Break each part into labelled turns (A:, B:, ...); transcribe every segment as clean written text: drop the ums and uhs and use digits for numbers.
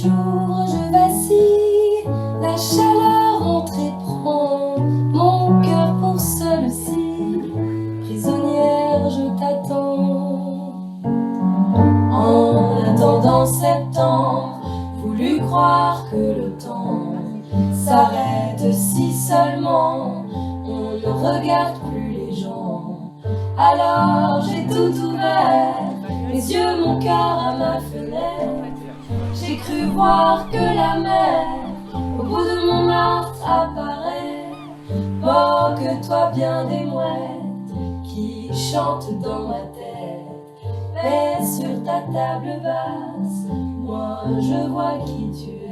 A: jours je vacille, la chaleur entre et prend mon cœur pour seul-ci. Prisonnière, je t'attends. En attendant septembre, voulu croire que le temps s'arrête si seulement on ne regarde plus les gens. Alors j'ai tout ouvert, mes yeux, mon cœur à ma fenêtre. J'ai cru voir que la mer au bout de mon Montmartre apparaît. Moque-toi bien des mouettes qui chantent dans ma tête. Mais sur ta table basse, moi je vois qui tu es.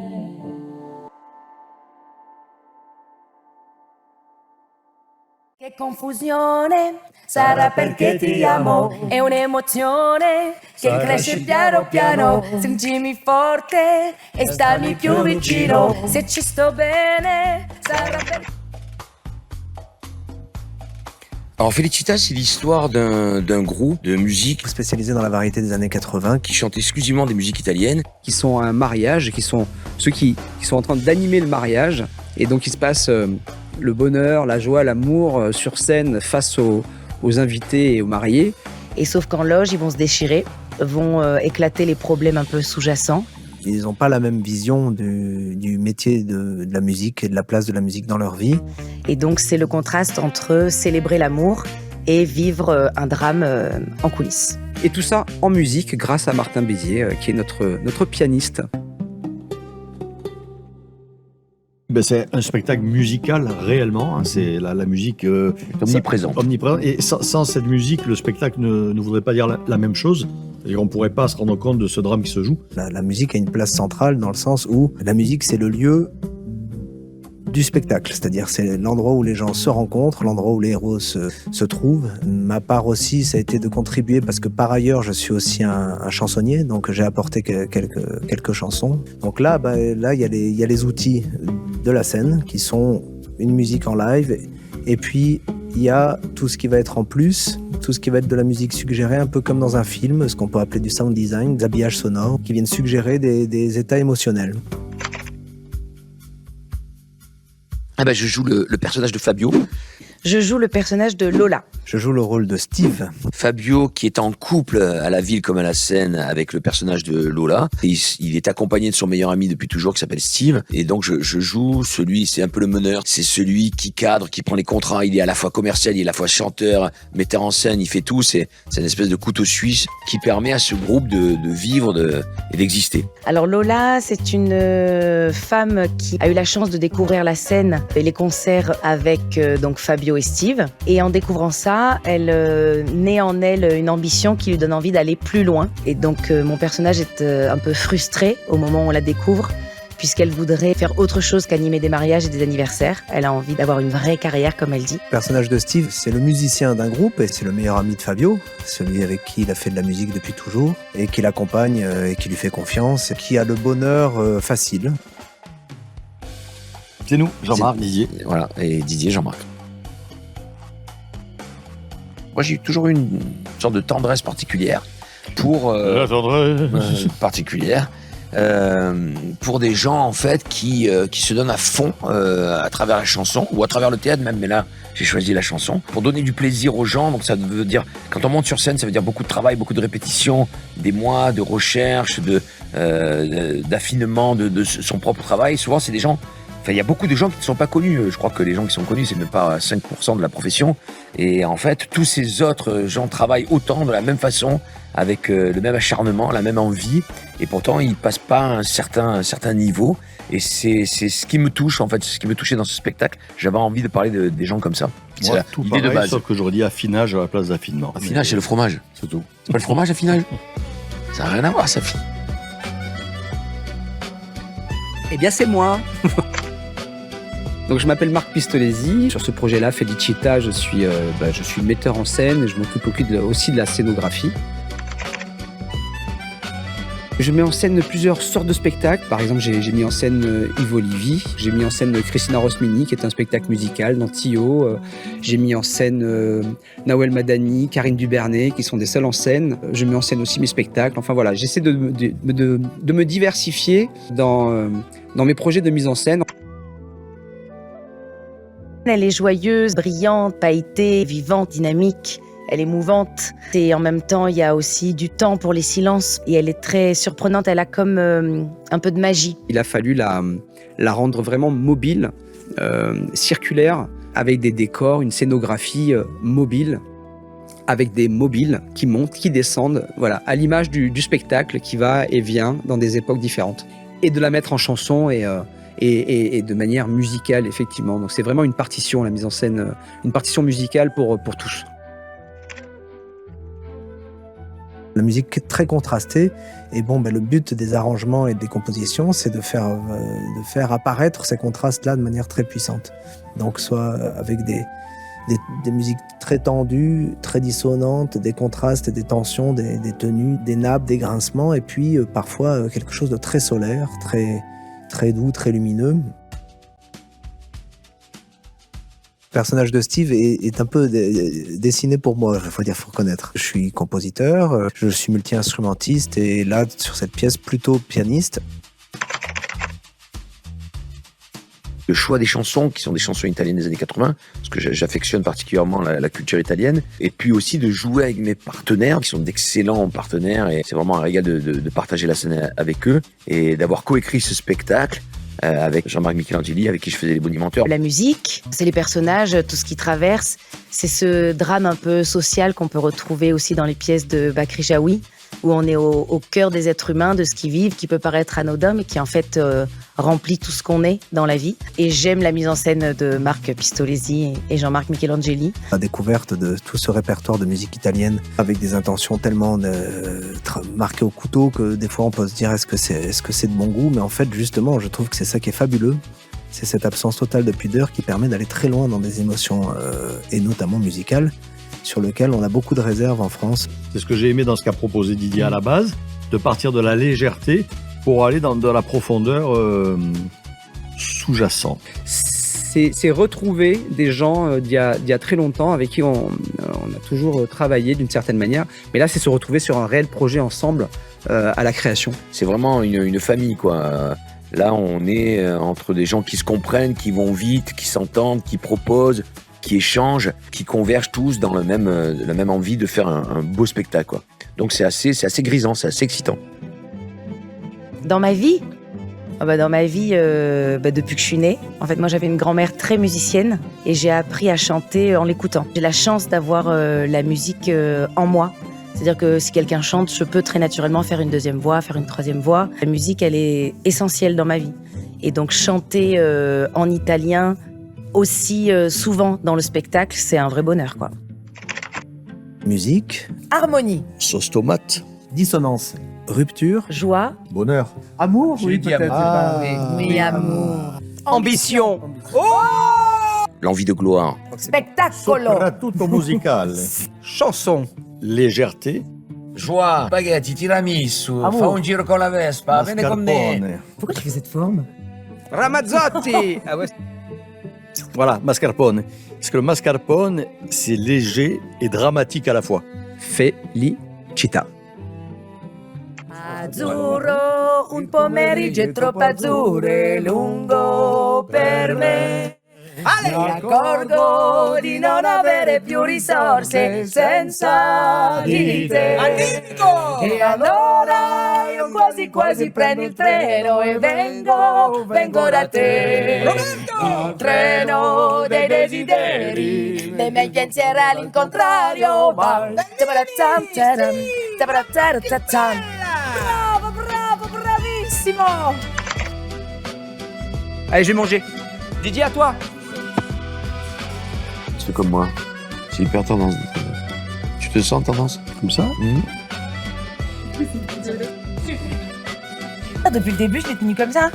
B: Che confusione, sarà perché ti amo, è un'emozione che cresce piano piano, stringimi forte e stammi più vicino, se ci sto bene, sarà perché...
C: Alors Felicita, c'est l'histoire d'un groupe de musique
D: spécialisé dans la variété des années 80
C: qui chante exclusivement des musiques italiennes.
E: Qui sont à un mariage, qui sont ceux qui sont en train d'animer le mariage. Et donc il se passe le bonheur, la joie, l'amour sur scène face aux invités et aux mariés.
F: Et sauf qu'en loge, ils vont se déchirer, vont éclater les problèmes un peu sous-jacents.
D: Ils n'ont pas la même vision du métier de la musique et de la place de la musique dans leur vie.
F: Et donc c'est le contraste entre célébrer l'amour et vivre un drame en coulisses.
E: Et tout ça en musique grâce à Martin Bézier, qui est notre pianiste.
G: Ben c'est un spectacle musical réellement, hein. C'est la musique
C: omniprésente.
G: Et sans cette musique, le spectacle ne voudrait pas dire la même chose. C'est-à-dire qu'on ne pourrait pas se rendre compte de ce drame qui se joue.
D: La musique a une place centrale dans le sens où la musique, c'est le lieu du spectacle. C'est-à-dire c'est l'endroit où les gens se rencontrent, l'endroit où les héros se trouvent. Ma part aussi, ça a été de contribuer parce que par ailleurs, je suis aussi un chansonnier, donc j'ai apporté quelques chansons. Donc là, il y a les outils de la scène qui sont une musique en live et puis il y a tout ce qui va être en plus, tout ce qui va être de la musique suggérée, un peu comme dans un film, ce qu'on peut appeler du sound design, des habillages sonores, qui viennent suggérer des états émotionnels.
C: Ah ben, je joue le personnage de Fabio.
F: Je joue le personnage de Lola.
D: Je joue le rôle de Steve.
C: Fabio qui est en couple à la ville comme à la scène avec le personnage de Lola. Et il est accompagné de son meilleur ami depuis toujours qui s'appelle Steve. Et donc je joue celui, c'est un peu le meneur, c'est celui qui cadre, qui prend les contrats. Il est à la fois commercial, il est à la fois chanteur, metteur en scène, il fait tout. C'est une espèce de couteau suisse qui permet à ce groupe de vivre et d'exister.
F: Alors Lola, c'est une femme qui a eu la chance de découvrir la scène et les concerts avec donc Fabio et Steve. Et en découvrant ça, elle naît en elle une ambition qui lui donne envie d'aller plus loin. Et donc mon personnage est un peu frustré au moment où on la découvre, puisqu'elle voudrait faire autre chose qu'animer des mariages et des anniversaires. Elle a envie d'avoir une vraie carrière, comme elle dit.
D: Le personnage de Steve, c'est le musicien d'un groupe et c'est le meilleur ami de Fabio, celui avec qui il a fait de la musique depuis toujours et qui l'accompagne et qui lui fait confiance, et qui a le bonheur facile.
G: C'est nous, Jean-Marc, Didier.
C: Voilà, et Didier, Jean-Marc. Moi, j'ai toujours eu une sorte de tendresse particulière pour pour des gens en fait qui se donnent à fond à travers la chanson ou à travers le théâtre même. Mais là, j'ai choisi la chanson pour donner du plaisir aux gens. Donc ça veut dire, quand on monte sur scène, ça veut dire beaucoup de travail, beaucoup de répétitions, des mois de recherche, d'affinement de son propre travail. Souvent, c'est des gens. Enfin, il y a beaucoup de gens qui ne sont pas connus. Je crois que les gens qui sont connus, c'est même pas 5% de la profession. Et en fait, tous ces autres gens travaillent autant, de la même façon, avec le même acharnement, la même envie. Et pourtant, ils passent pas un certain niveau. Et c'est ce qui me touche, en fait. C'est ce qui me touchait dans ce spectacle. J'avais envie de parler des gens comme ça. C'est
G: Moi, tout
C: l'idée
G: pareil,
C: de base.
G: sauf que j'aurais dit affinage à la place d'affinement.
C: Affinage, c'est le fromage.
G: C'est tout.
C: C'est pas le fromage, affinage? Ça n'a rien à voir, ça.
E: Eh bien, c'est moi. Donc je m'appelle Marc Pistolesi. Sur ce projet-là, Felicita, je suis metteur en scène et je m'occupe aussi de la scénographie. Je mets en scène plusieurs sortes de spectacles. Par exemple, j'ai mis en scène Yves Olivier, j'ai mis en scène Christina Rosmini, qui est un spectacle musical dans Tio. J'ai mis en scène Nawel Madani, Karine Dubernay, qui sont des seuls en scène. Je mets en scène aussi mes spectacles. Enfin voilà, j'essaie de me diversifier dans mes projets de mise en scène.
F: Elle est joyeuse, brillante, pailletée, vivante, dynamique. Elle est mouvante et en même temps, il y a aussi du temps pour les silences et elle est très surprenante. Elle a comme un peu de magie.
E: Il a fallu la rendre vraiment mobile, circulaire, avec des décors, une scénographie mobile, avec des mobiles qui montent, qui descendent, voilà, à l'image du spectacle qui va et vient dans des époques différentes. Et de la mettre en chanson et de manière musicale, effectivement. Donc c'est vraiment une partition, la mise en scène, une partition musicale pour tous.
D: La musique est très contrastée et le but des arrangements et des compositions, c'est de faire apparaître ces contrastes-là de manière très puissante. Donc soit avec des musiques très tendues, très dissonantes, des contrastes, des tensions, des tenues, des nappes, des grincements, et puis parfois quelque chose de très solaire, très doux, très lumineux. Le personnage de Steve est un peu dessiné pour moi, il faut reconnaître. Je suis compositeur, je suis multi-instrumentiste et là, sur cette pièce, plutôt pianiste.
C: Le choix des chansons, qui sont des chansons italiennes des années 80, parce que j'affectionne particulièrement la culture italienne, et puis aussi de jouer avec mes partenaires, qui sont d'excellents partenaires, et c'est vraiment un régal de partager la scène avec eux, et d'avoir coécrit ce spectacle avec Jean-Marc Michelangeli, avec qui je faisais les bonimenteurs.
F: La musique, c'est les personnages, tout ce qu'ils traversent. C'est ce drame un peu social qu'on peut retrouver aussi dans les pièces de Bakri Jaoui, où on est au cœur des êtres humains, de ce qu'ils vivent, qui peut paraître anodin, mais qui en fait remplit tout ce qu'on est dans la vie. Et j'aime la mise en scène de Marc Pistolesi et Jean-Marc Michelangeli.
D: La découverte de tout ce répertoire de musique italienne avec des intentions tellement marquées au couteau que des fois on peut se dire est-ce que c'est de bon goût, mais en fait justement je trouve que c'est ça qui est fabuleux. C'est cette absence totale de pudeur qui permet d'aller très loin dans des émotions et notamment musicales, sur lequel on a beaucoup de réserves en France.
G: C'est ce que j'ai aimé dans ce qu'a proposé Didier à la base, de partir de la légèreté pour aller dans de la profondeur sous-jacente.
E: C'est retrouver des gens d'il y a très longtemps avec qui on a toujours travaillé d'une certaine manière. Mais là, c'est se retrouver sur un réel projet ensemble à la création.
C: C'est vraiment une famille, quoi. Là, on est entre des gens qui se comprennent, qui vont vite, qui s'entendent, qui proposent, qui échangent, qui convergent tous dans la même envie de faire un beau spectacle, quoi. Donc c'est assez grisant, c'est assez excitant.
F: Dans ma vie, depuis que je suis née, en fait, moi j'avais une grand-mère très musicienne et j'ai appris à chanter en l'écoutant. J'ai la chance d'avoir la musique en moi. C'est-à-dire que si quelqu'un chante, je peux très naturellement faire une deuxième voix, faire une troisième voix. La musique, elle est essentielle dans ma vie. Et donc chanter en italien aussi souvent dans le spectacle, c'est un vrai bonheur, quoi.
D: Musique,
B: Harmonie,
G: Sauce tomate.
D: dissonance, rupture,
F: Joie,
G: Bonheur.
H: Amour, oui, peut-être.
B: oui, amour,
E: Ambition.
C: L'envie de gloire.
B: spettacolo,
G: Soprattutto musicale.
E: Chanson.
G: Légèreté.
C: Joie, spaghetti, tiramisu,
H: Amour.
C: fa un giro con la Vespa, vieni con me.
G: Mascarpone.
H: Pourquoi tu fais cette forme?
E: Ramazzotti. Ah ouais.
G: Voilà, mascarpone. Parce que le mascarpone, c'est léger et dramatique à la fois.
E: Felicita.
B: azzurro, un pomeriggio è troppo azzurro e lungo per me. Mi accorgo di non avere più risorse senza di te. E allora io quasi quasi prendo il treno e vengo da te. Il treno dei desideri, dei miei pensieri all'incontrario. Bravo, bravissimo.
E: Allez, je vais manger. Didier, à toi.
C: Tu fais comme moi. C'est hyper tendance. Tu te sens tendance
G: Comme ça.
B: Depuis le début, je l'ai tenu comme ça.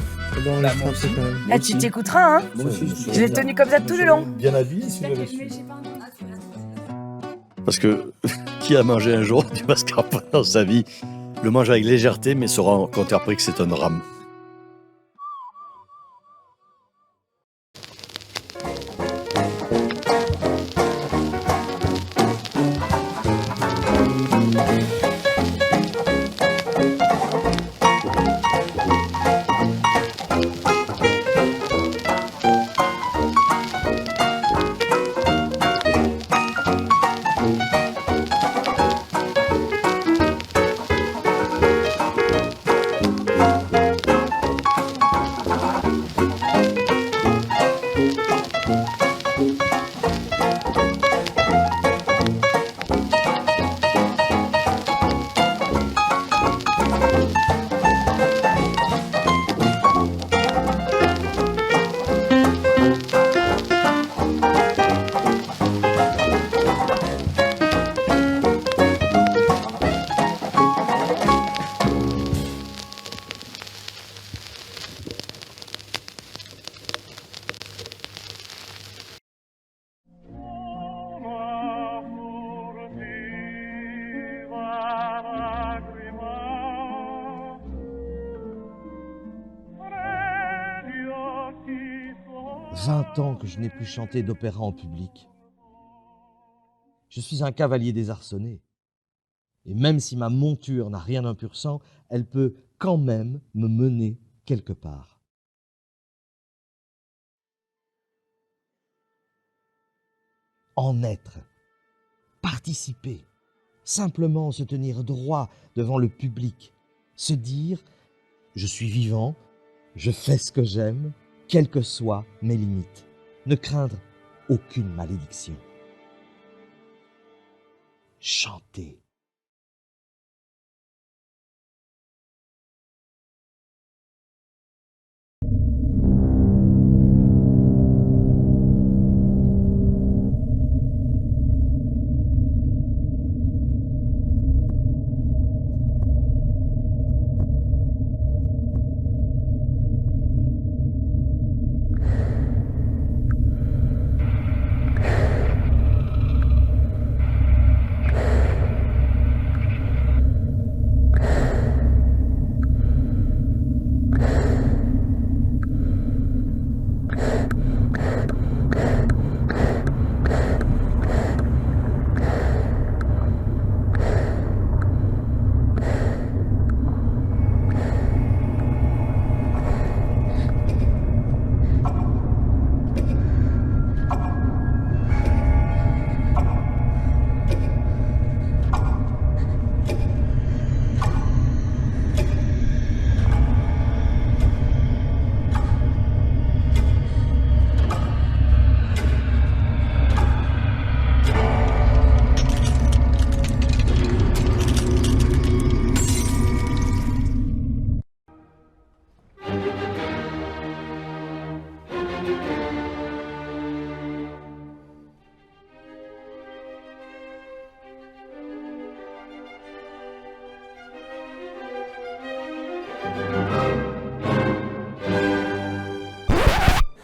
B: Ah, tu t'écouteras, hein. Je l'ai tenu comme ça tout le long.
G: Bien habillé, si j'avais su. Parce que qui a mangé un jour du mascarpone dans sa vie? le mange avec légèreté, mais saura compter après que c'est un drame. «
I: 20 ans que je n'ai plus chanté d'opéra en public. Je suis un cavalier désarçonné. Et même si ma monture n'a rien d'un pur sang, elle peut quand même me mener quelque part. En être, participer, simplement se tenir droit devant le public, se dire « je suis vivant, je fais ce que j'aime », quelles que soient mes limites, ne craindre aucune malédiction. Chanter.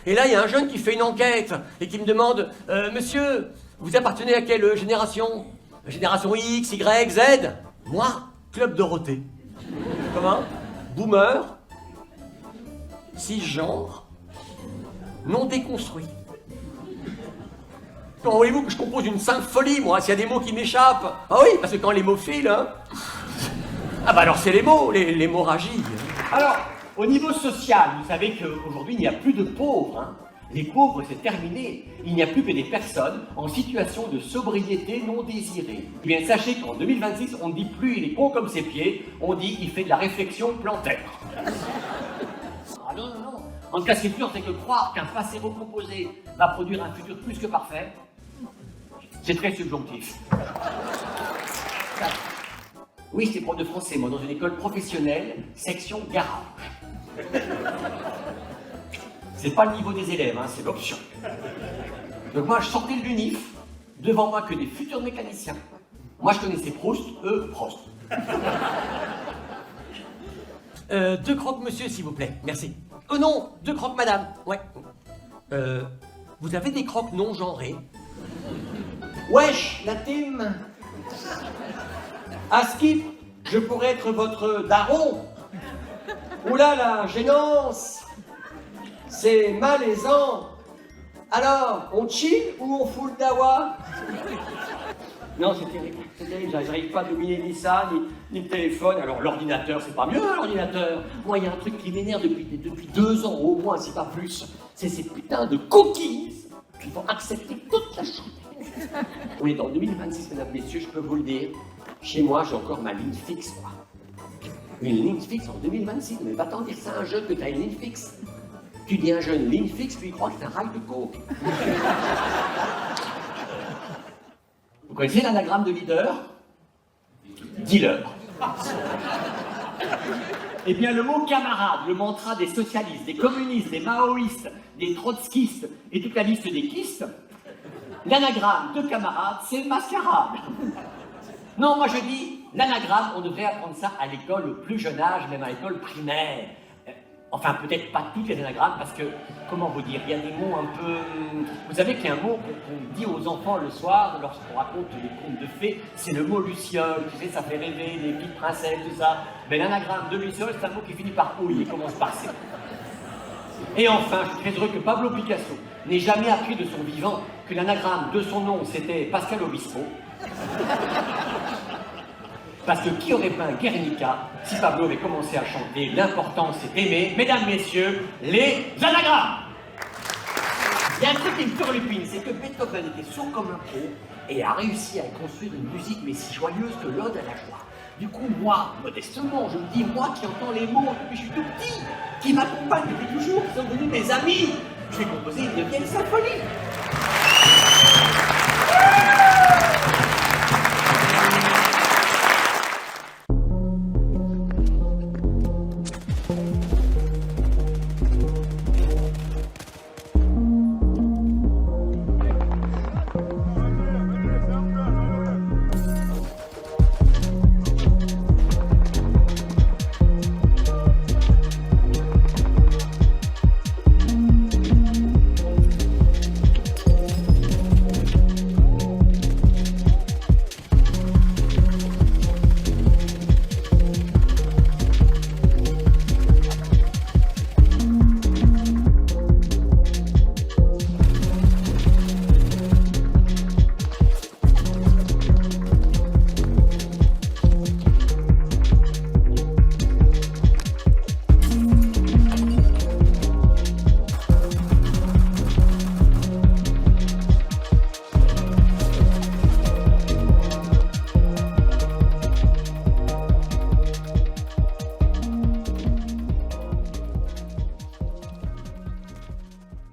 J: Et là, il y a un jeune qui fait une enquête et qui me demande Monsieur, vous appartenez à quelle génération? Génération X, Y, Z? Moi, Club Dorothée. Comment? Boomer, cisgenre, non déconstruit. Comment voulez-vous que je compose une symphonie, moi, s'il y a des mots qui m'échappent? Ah oui, parce que quand les mots filent, hein. Ah bah alors c'est les mots, l'hémorragie. Alors, au niveau social, vous savez qu'aujourd'hui, il n'y a plus de pauvres. Hein. Les pauvres, c'est terminé. Il n'y a plus que des personnes en situation de sobriété non désirée. Eh bien, sachez qu'en 2026, on ne dit plus « il est con comme ses pieds », on dit « il fait de la réflexion plantaire ». Ah non, non, non. En tout cas, ce qui est sûr, c'est que croire qu'un passé recomposé va produire un futur plus que parfait, c'est très subjonctif. Oui, j'étais prof de français, moi, dans une école professionnelle, section garage. C'est pas le niveau des élèves, hein, c'est l'option. Donc moi, je sortais de l'UNIF, devant moi que des futurs mécaniciens. Moi, je connaissais Proust, eux, Prost. 2 croques monsieur, s'il vous plaît, merci. Oh non, 2 croques madame, ouais. Vous avez des croques non genrées? Wesh, la team. À skip, Je pourrais être votre daron. Oula, la gênance. C'est malaisant. Alors, on chill ou on fout le dawa? Non, c'est terrible, j'arrive pas à dominer ni ça, ni le téléphone. Alors l'ordinateur, c'est pas mieux l'ordinateur. Moi, il y a un truc qui m'énerve depuis 2 ans au moins, si pas plus. C'est ces putains de cookies qui vont accepter toute la journée. On est en 2026, mesdames, messieurs, je peux vous le dire. Chez moi, j'ai encore ma ligne fixe, quoi. Une ligne fixe en 2026, mais va t'en dire ça à un jeune que t'as une ligne fixe. Tu dis à un jeune ligne fixe, lui il croit que c'est un rail de coke. Vous connaissez l'anagramme de leader? Dealer. Eh bien, le mot camarade, le mantra des socialistes, des communistes, des maoïstes, des trotskistes et toute la liste des kistes, l'anagramme de camarade, c'est mascarade. Non, moi je dis, l'anagramme, on devrait apprendre ça à l'école au plus jeune âge, même à l'école primaire. Enfin, peut-être pas toutes les anagrammes, parce que, comment vous dire, il y a des mots un peu... Vous savez qu'il y a un mot qu'on dit aux enfants le soir, lorsqu'on raconte des contes de fées, c'est le mot luciole, tu sais, ça fait rêver, les petites princesses, tout ça. Mais l'anagramme de luciole, c'est un mot qui finit par ouille et commence par C. Et enfin, je suis très heureux que Pablo Picasso n'ait jamais appris de son vivant que l'anagramme de son nom, c'était Pascal Obispo. Parce que qui aurait peint Guernica si Pablo avait commencé à chanter l'important c'est d'aimer, mesdames, messieurs, les anagrammes. Il y a un truc qui me turlupine, c'est que Beethoven était sourd comme un pot et a réussi à construire une musique mais si joyeuse que l'ode à la joie. Du coup, moi, modestement, je me dis, moi qui entends les mots depuis que je suis tout petit, qui m'accompagnent depuis toujours, qui sont devenus mes amis, je vais composer une 9e symphonie.